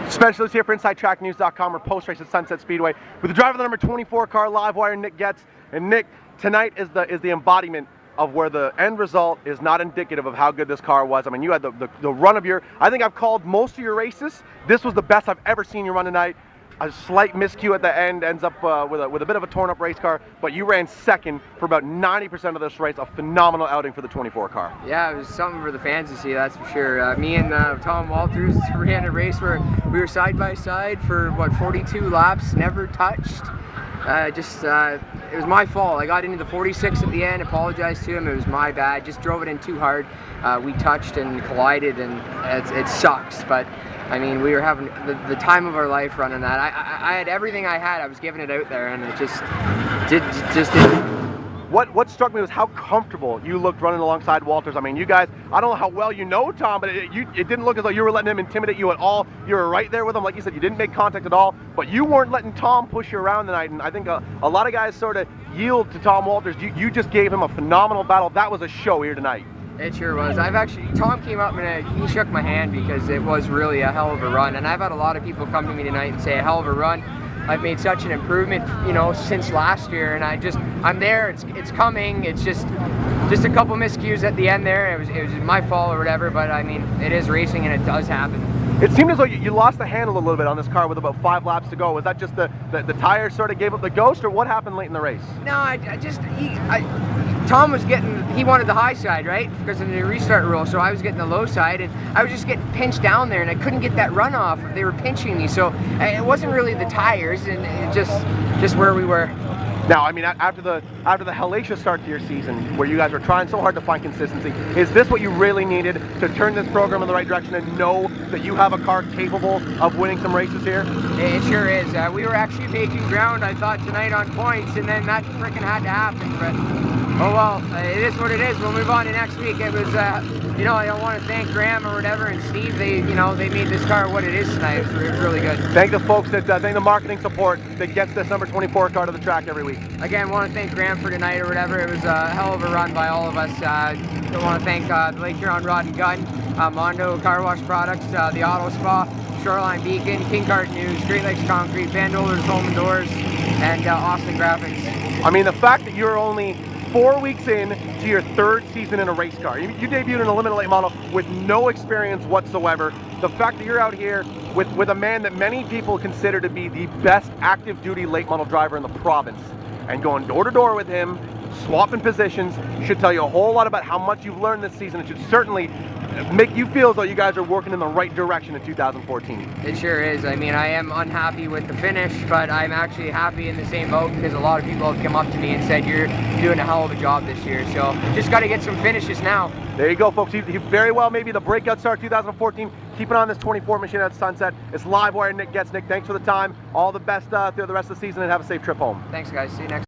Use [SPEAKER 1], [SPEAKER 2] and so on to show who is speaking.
[SPEAKER 1] Specialist here for InsideTrackNews.com or post-race at Sunset Speedway with the driver of the number 24 car, Livewire, Nick Goetz. And Nick, tonight is the embodiment of where the end result is not indicative of how good this car was. I mean, you had the run of your, I think I've called most of your races. This was the best I've ever seen you run tonight. A slight miscue at the end ends up with a bit of a torn up race car, but you ran second for about 90% of this race. A phenomenal outing for the 24 car.
[SPEAKER 2] Yeah, it was something for the fans to see, that's for sure. Me and Tom Walters ran a race where we were side by side for what, 42 laps, never touched. It was my fault. I got into the 46 at the end, apologized to him, it was my bad, just drove it in too hard. We touched and collided, and it sucks, but I mean, we were having the time of our life running that. I had everything I had, I was giving it out there, and it just didn't.
[SPEAKER 1] What struck me was how comfortable you looked running alongside Walters. I mean, you guys, I don't know how well you know Tom, but it didn't look as though you were letting him intimidate you at all. You were right there with him. Like you said, you didn't make contact at all, but you weren't letting Tom push you around tonight, and I think a lot of guys sort of yield to Tom Walters. You just gave him a phenomenal battle. That was a show here tonight.
[SPEAKER 2] It sure was. Tom came up and he shook my hand because it was really a hell of a run, and I've had a lot of people come to me tonight and say a hell of a run. I've made such an improvement, you know, since last year, and I'm there. It's coming. It's just a couple miscues at the end there. It was my fault or whatever, but I mean, it is racing and it does happen.
[SPEAKER 1] It seemed as though you lost the handle a little bit on this car with about 5 laps to go. Was that just the tires sort of gave up the ghost, or what happened late in the race?
[SPEAKER 2] No, Tom was he wanted the high side, right? Because of the restart rule, so I was getting the low side, and I was just getting pinched down there, and I couldn't get that run off. They were pinching me, so it wasn't really the tires, and it just where we were.
[SPEAKER 1] Now, I mean, after the hellacious start to your season, where you guys were trying so hard to find consistency, is this what you really needed to turn this program in the right direction and know that you have a car capable of winning some races here?
[SPEAKER 2] It sure is. We were actually making ground, I thought, tonight on points, and then that frickin' had to happen, but oh well, it is what it is. We'll move on to next week. It was, you know, I want to thank Graham or whatever and Steve. They made this car what it is tonight. It was really good.
[SPEAKER 1] Thank the folks thank the marketing support that gets this number 24 car to the track every week.
[SPEAKER 2] Again, want to thank Graham for tonight or whatever. It was a hell of a run by all of us. I want to thank the Lake Huron Rod and Gun, Mondo Car Wash Products, the Auto Spa, Shoreline Beacon, King Cart News, Great Lakes Concrete, Van Dollars Home and Doors, and Austin Graphics.
[SPEAKER 1] I mean, the fact that you're only 4 weeks in to your 3rd season in a race car. You debuted in a limited late model with no experience whatsoever. The fact that you're out here with a man that many people consider to be the best active duty late model driver in the province, and going door to door with him, swapping positions, should tell you a whole lot about how much you've learned this season. It should certainly make you feel as though you guys are working in the right direction in 2014.
[SPEAKER 2] It sure is. I mean, I am unhappy with the finish, but I'm actually happy in the same boat because a lot of people have come up to me and said you're doing a hell of a job this year. So just got to get some finishes now.
[SPEAKER 1] There you go, folks. You very well maybe the breakout star 2014. Keep it on this 24 machine at Sunset. It's Livewire, Nick Goetz. Nick, thanks for the time. All the best through the rest of the season, and have a safe trip home.
[SPEAKER 2] Thanks, guys. See you next